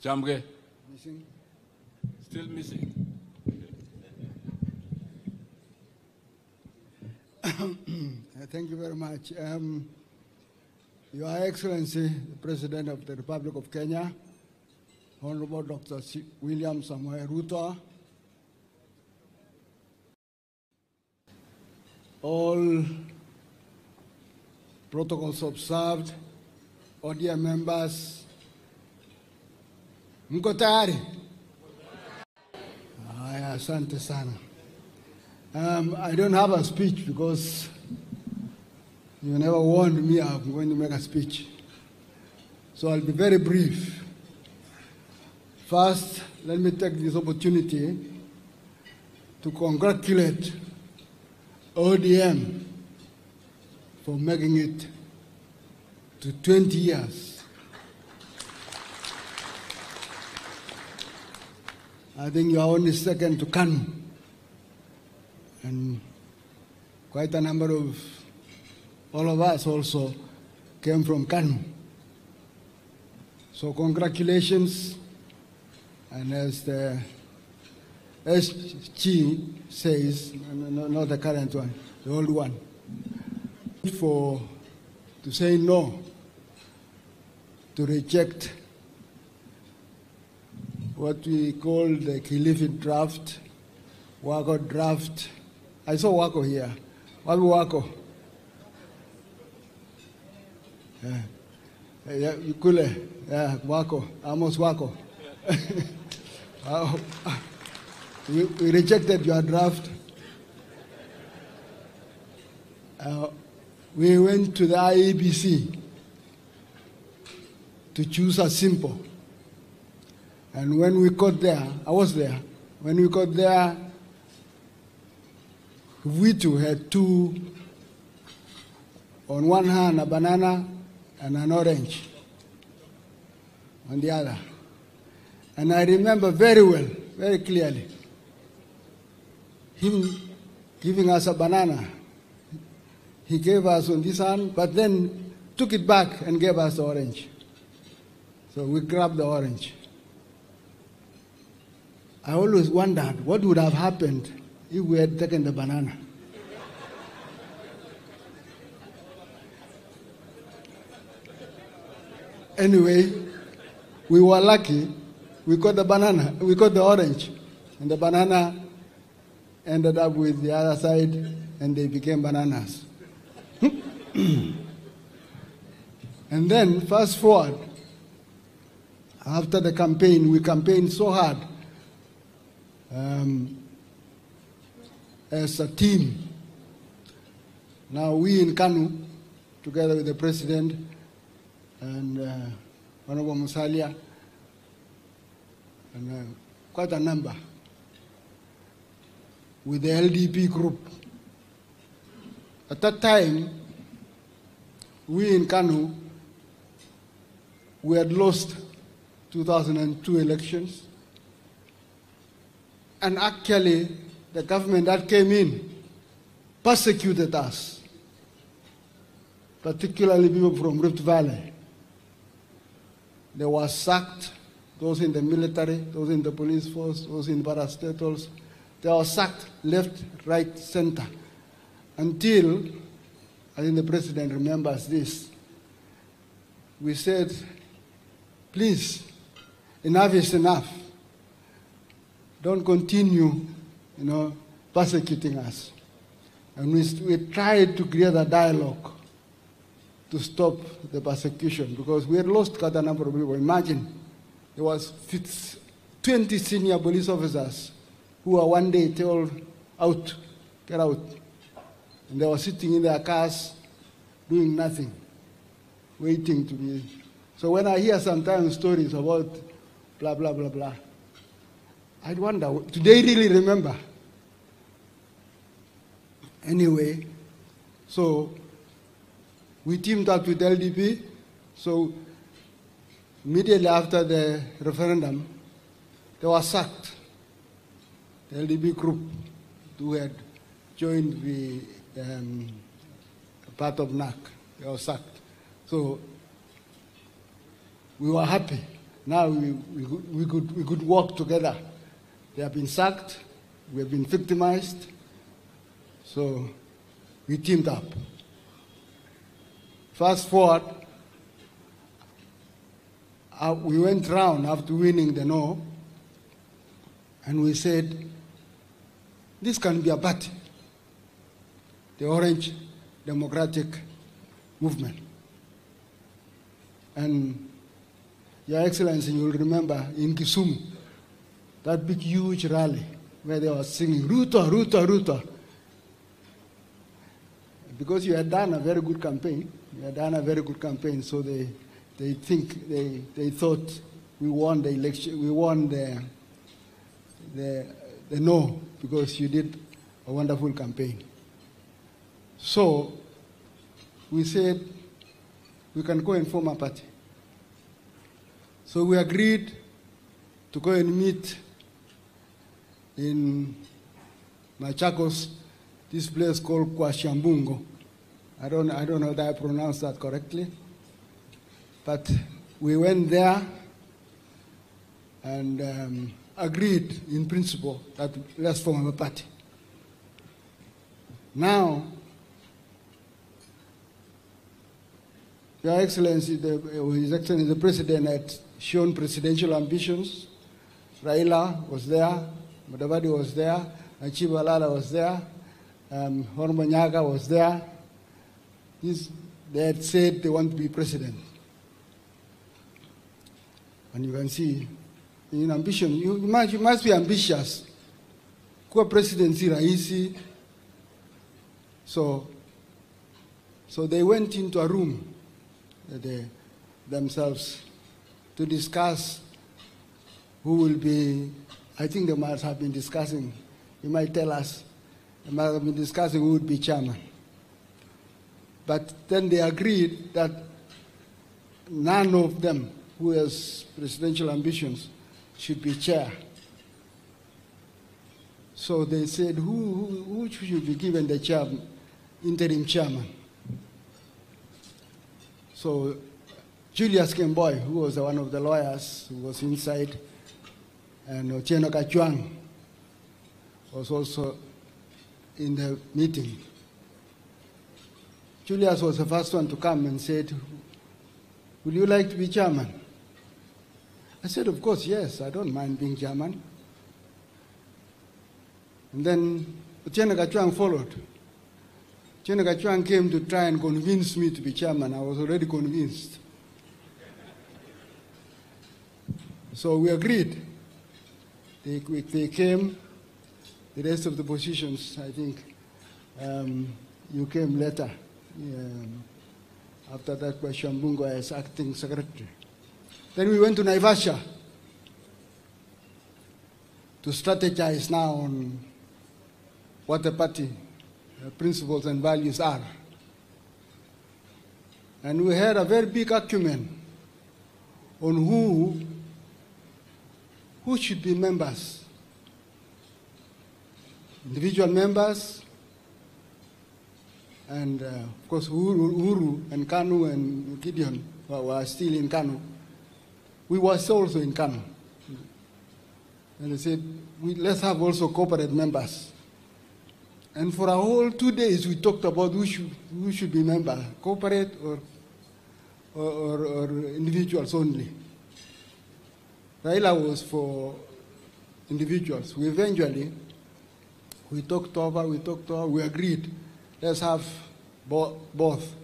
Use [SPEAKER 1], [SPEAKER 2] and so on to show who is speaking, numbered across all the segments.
[SPEAKER 1] Jamge?
[SPEAKER 2] Missing.
[SPEAKER 1] Still missing.
[SPEAKER 2] Thank you very much. Your Excellency, the President of the Republic of Kenya, Honorable Dr. William Samoei Ruto, all protocols observed, ODM members, mko tayari? Haya, asante sana. I don't have a speech because you never warned me I'm going to make a speech. So I'll be very brief. First, let me take this opportunity to congratulate ODM for making it to 20 years. I think you are only second to KANU. And quite a number of all of us also came from KANU. So congratulations, and as the SG says, not the current one, the old one, to say no, to reject what we call the Kilifi draft, Wako draft. I saw Wako here. What Wako? Yeah, Kule, yeah, Wako, almost Wako. We rejected your draft. We went to the IEBC to choose a symbol. And when we got there, I was there, when we got there, we too had two, on one hand a banana and an orange on the other. And I remember very well, very clearly, him giving us a banana. He gave us on this hand, but then took it back and gave us the orange. So we grabbed the orange. I always wondered what would have happened if we had taken the banana. Anyway, we were lucky. We got the banana, we got the orange, and the banana ended up with the other side, and they became bananas. And then, fast forward, after the campaign, we campaigned so hard as a team. Now we in KANU, together with the President and Honorable Musalia, and quite a number, with the LDP group. At that time, we in KANU, we had lost 2002 elections. And actually, the government that came in persecuted us, particularly people from Rift Valley. They were sacked, those in the military, those in the police force, those in parastatals. They were sacked left, right, center, until, I think the President remembers this, we said, please, enough is enough. Don't continue, persecuting us. And we tried to create a dialogue to stop the persecution, because we had lost quite a number of people. Imagine, there was 20 senior police officers who were one day told, out, get out. And they were sitting in their cars doing nothing, waiting to be. So when I hear sometimes stories about blah, blah, blah, blah, I wonder, do they really remember? Anyway, so we teamed up with LDP. So immediately after the referendum, they were sacked. The LDP group who had joined the part of NAC, they were sacked. So we were happy now we could work together. They have been sacked, we have been victimized, so we teamed up. Fast forward, we went round after winning the no, and we said, this can be a party, the Orange Democratic Movement. And Your Excellency, you'll remember in Kisumu, that big, huge rally where they were singing, Ruto, Ruto, Ruto. Because you had done a very good campaign, so they thought we won the election, we won the no, because you did a wonderful campaign. So we said we can go and form a party. So we agreed to go and meet in Machakos, this place called Kwashambungo. I don't know if I pronounced that correctly, but we went there and agreed in principle that let's form a party. Now, Your Excellency, His Excellency the President had shown presidential ambitions. Raila was there, Mudavadi was there, Achieve Alala was there, Hormonyaga was there. They had said they want to be president. And you can see, in ambition, you must be ambitious. Kuwa presidency rahisi. So they went into a room themselves to discuss who will be. I think they must have been discussing, you might tell us, they must have been discussing who would be chairman. But then they agreed that none of them who has presidential ambitions should be chair. So they said, who should be given the interim chairman? So Julius Kemboy, who was one of the lawyers who was inside, and Otieno Kachwang was also in the meeting. Julius was the first one to come and said, will you like to be chairman? I said, of course, yes, I don't mind being chairman. And then Otieno Kachwang followed. Otieno Kachwang came to try and convince me to be chairman. I was already convinced. So we agreed. They came, the rest of the positions, I think, you came later. After that, Shambungo as acting secretary. Then we went to Naivasha to strategize now on what the party principles and values are. And we had a very big argument on who should be members. Individual members, and of course Uhuru and KANU and Gideon were still in KANU. We were also in KANU. And they said, let's have also corporate members. And for a whole 2 days we talked about who should be member, corporate or individuals only. Raila was for individuals. We talked over, we agreed, let's have both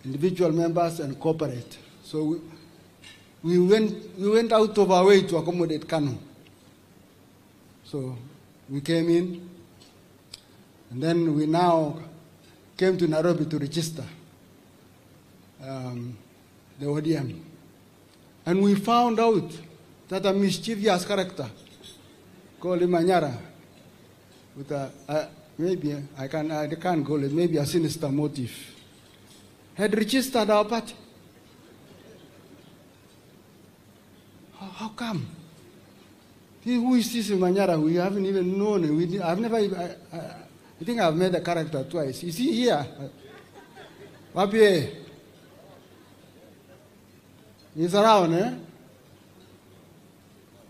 [SPEAKER 2] individual members and corporate. So we went out of our way to accommodate KANU. So we came in, and then we now came to Nairobi to register the ODM. And we found out that a mischievous character called Imanyara, with maybe I can't call it, maybe a sinister motive, had registered our party. How come? Who is this Imanyara? We haven't even known him. I think I've met the character twice. Is he here? Wapie. He's around, eh?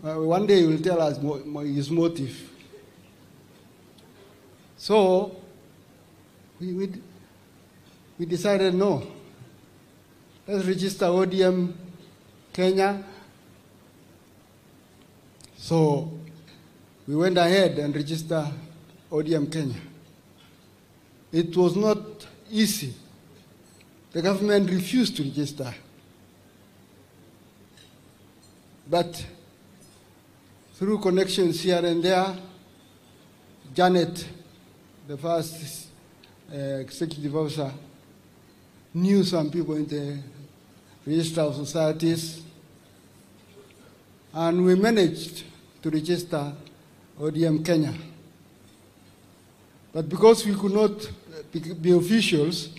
[SPEAKER 2] One day he will tell us his motive. So, we decided no. Let's register ODM Kenya. So, we went ahead and registered ODM Kenya. It was not easy. The government refused to register. But through connections here and there, Janet, the first executive officer, knew some people in the Register of Societies, and we managed to register ODM Kenya. But because we could not be officials,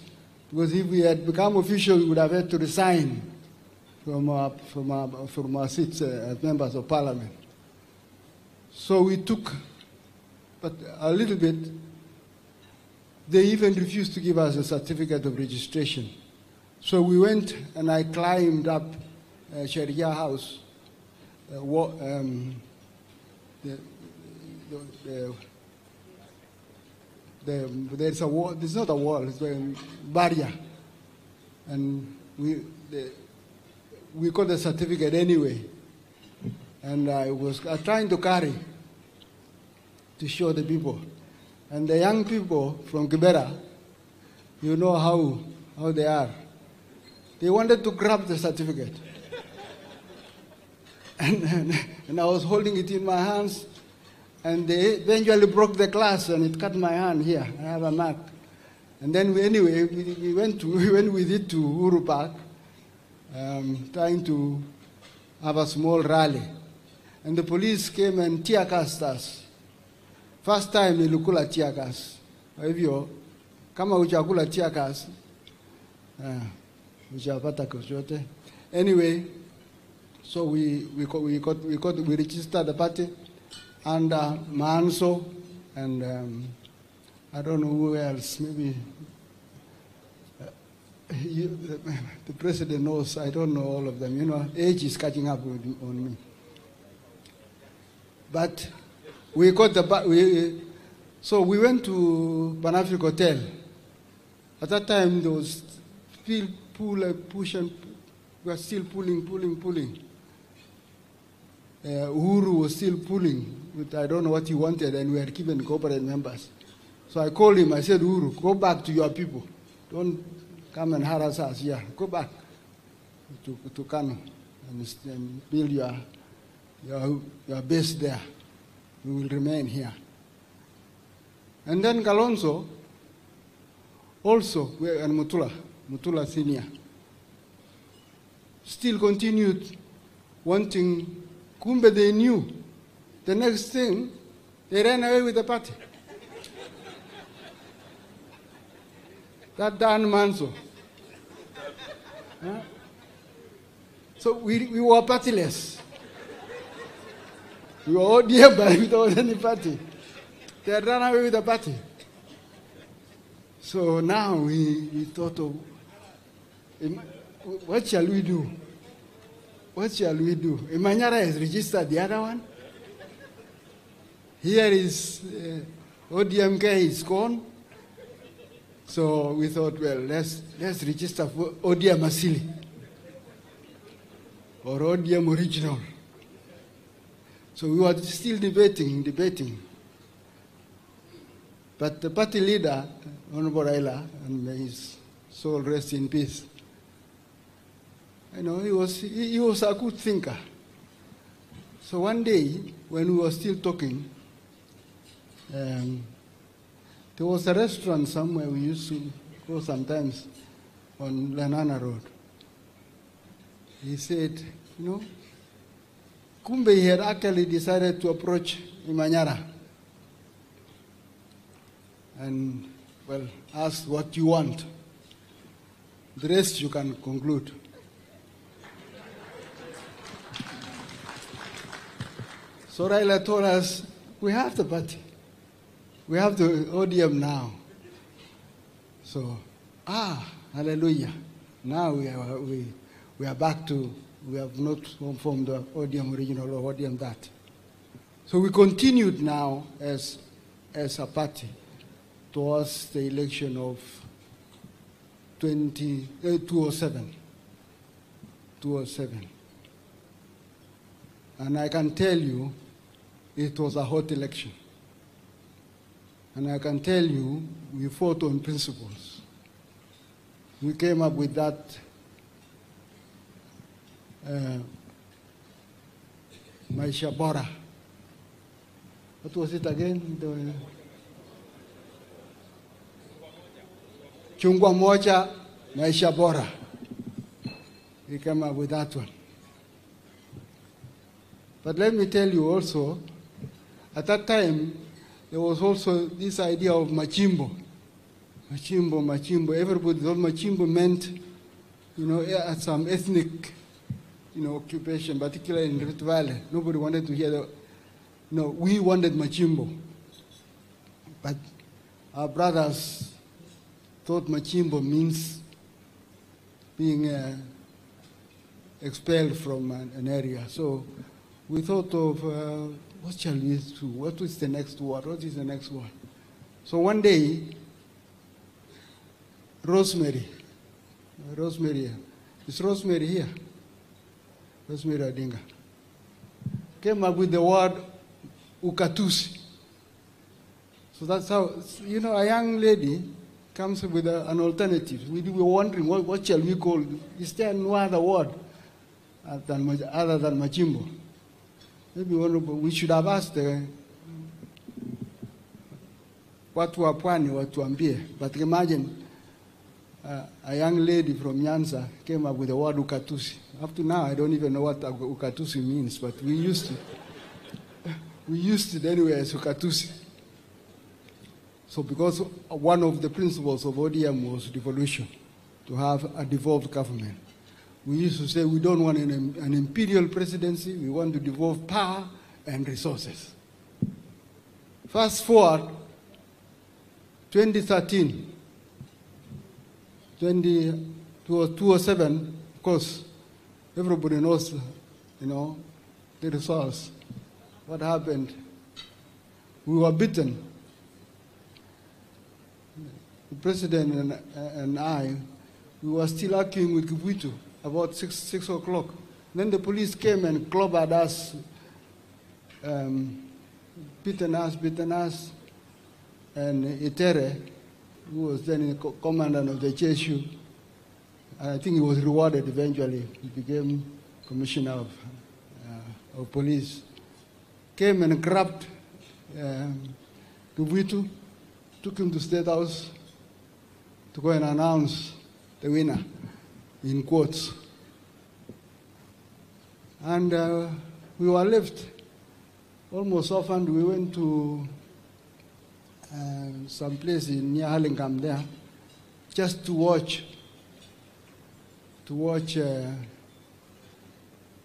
[SPEAKER 2] because if we had become officials, we would have had to resign from our seats as members of parliament. So we took, but a little bit, they even refused to give us a certificate of registration. So we went and I climbed up Sharia House, there's a wall, it's not a wall, it's a barrier. And we got the certificate anyway. And I was trying to carry to show the people. And the young people from Kibera, you know how they are. They wanted to grab the certificate. and I was holding it in my hands, and they eventually broke the glass, and it cut my hand here. I have a mark. And then we went with it to Uhuru Park, trying to have a small rally. And the police came and tear gassed us. First time nilikula tear gas. Kwa hivyo, kama hujakula tear gas, hujapata chochote. Anyway, so we registered the party under Maanzo and I don't know who else, maybe the president knows, I don't know all of them. You know, age is catching up on me. But we got so we went to Banafric Hotel. At that time, there was still push and we were still pulling. Uhuru was still pulling, but I don't know what he wanted, and we had given corporate members. So I called him, I said, Uhuru, go back to your people. Don't come and harass us here. Go back to KANU and build your base there. We will remain here. And then Kalonzo also, and Mutula Senior, still continued wanting. Kumbe they knew. The next thing, they ran away with the party. That Dan Maanzo. So we were partyless. We were ODM but without any party. They had run away with the party. So now we thought of, what shall we do? What shall we do? Imanyara has registered the other one. Here is ODM Kenya is gone. So we thought, well, let's register for ODM Asili or ODM Original. So we were still debating. But the party leader, Honorable Raila, and may his soul rest in peace, you know, he was a good thinker. So one day, when we were still talking, there was a restaurant somewhere we used to go sometimes on Lanana Road. He said, you know, Kumbe he had actually decided to approach Imanyara and, well, ask what you want. The rest you can conclude. So Raila told us, we have the party. We have the ODM now. So, hallelujah. Now we are back to We have not formed the ODM regional or ODM that. So we continued now as a party towards the election of 2007. And I can tell you, it was a hot election. And I can tell you, we fought on principles. We came up with that Maisha Bora. What was it again? Chungwa Moja, Maisha Bora. We came up with that one. But let me tell you also, at that time, there was also this idea of Machimbo. Machimbo. Everybody thought Machimbo meant, some ethnic, occupation, particularly in Rift Valley. Nobody wanted to hear that. No, we wanted Machimbo. But our brothers thought Machimbo means being expelled from an area. So we thought of, what shall we do? What is the next word? What is the next one? So one day, Rosemary, is Rosemary here? Rosemary Odinga came up with the word ukatusi. So that's how, a young lady comes with an alternative. We were wondering, what shall we call it? Is there no other word other than Machimbo? Maybe we should have asked watu wa pwani watuambie. But imagine a young lady from Nyanza came up with the word ukatusi. Up to now, I don't even know what ukatusi means, but we used it anyway as ukatusi. So because one of the principles of ODM was devolution, to have a devolved government. We used to say we don't want an imperial presidency, we want to devolve power and resources. Fast forward, 2013, 2007, of course, everybody knows, the results. What happened? We were beaten. The president and I, we were still arguing with Kibuitu about 6 o'clock. Then the police came and clobbered us, beaten us, and Itere, who was then the commandant of the JSU, I think he was rewarded eventually. He became commissioner of police. Came and grabbed Kibuitu, took him to State House to go and announce the winner, in quotes. And we were left almost orphaned. We went to some place near Hurlingham there, just to watch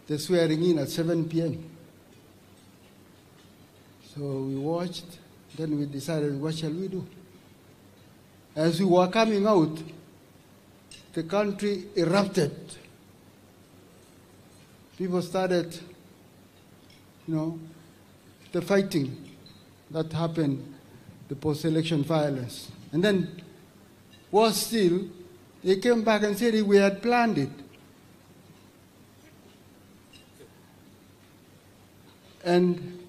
[SPEAKER 2] the swearing in at 7 p.m. So we watched, then we decided, what shall we do? As we were coming out, the country erupted. People started, the fighting that happened, the post-election violence. And then, worse still, they came back and said we had planned it. And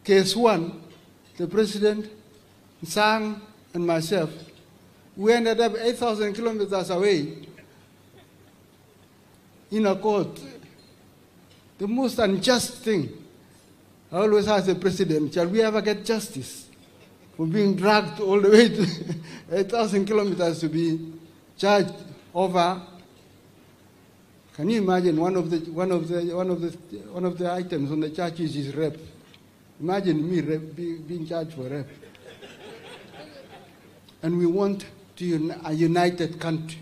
[SPEAKER 2] case one, the president, Sang, and myself, we ended up 8,000 kilometers away in a court. The most unjust thing. I always ask the president, shall we ever get justice for being dragged all the way to 8,000 kilometers to be charged over? Can you imagine one of the items on the charges is rape? Imagine me being charged for rape. And we want a united country.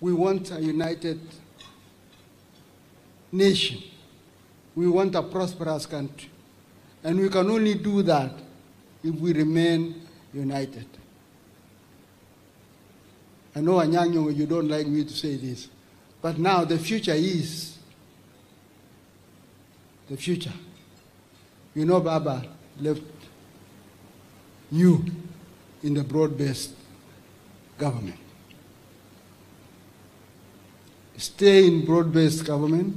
[SPEAKER 2] We want a united nation. We want a prosperous country. And we can only do that if we remain united. I know, Anyang, you don't like me to say this, but now the future is the future. You know Baba left you in the broad-based government. Stay in broad-based government.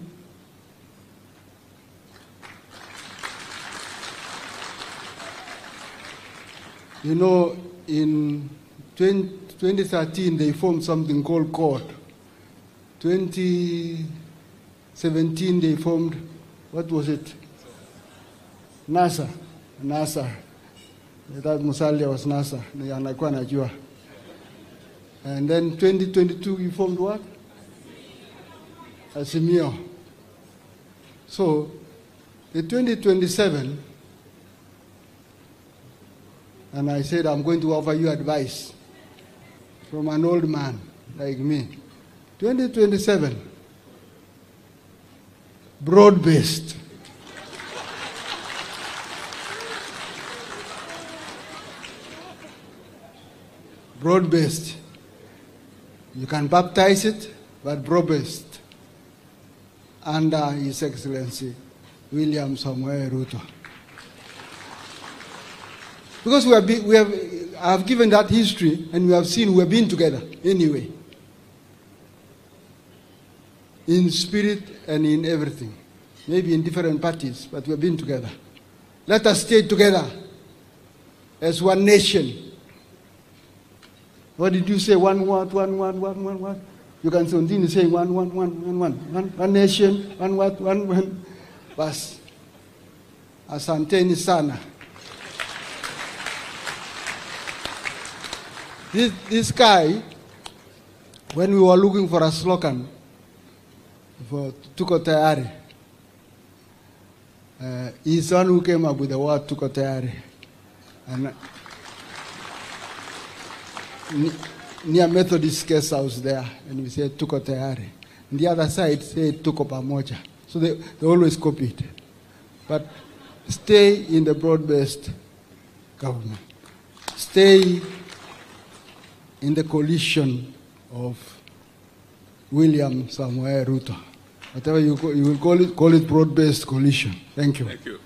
[SPEAKER 2] You know, in 2013, they formed something called CORD. 2017, they formed, what was it? NASA. That Musalia was NASA. And then 2022, you formed what? Asimio. So, the 2027, and I said, I'm going to offer you advice from an old man like me. 2027, broad-based. Broad-based. You can baptize it, but broad-based. Under His Excellency, William Samoei Ruto. Because I have given that history, and we have seen we have been together anyway. In spirit and in everything. Maybe in different parties, but we have been together. Let us stay together as one nation. What did you say? One word, one. You can continue saying one nation, one word, one. Bas. Asanteni sana. This guy, when we were looking for a slogan for Tuko Tayari, he's the one who came up with the word Tuko Tayari. And near Methodist guest house there, and we said Tuko Tayari. And the other side said Tuko Pamoja. So they always copied. But stay in the broad-based government. Stay in the coalition of William Samoei Ruto. Whatever you will call it broad-based coalition. Thank you.
[SPEAKER 1] Thank you.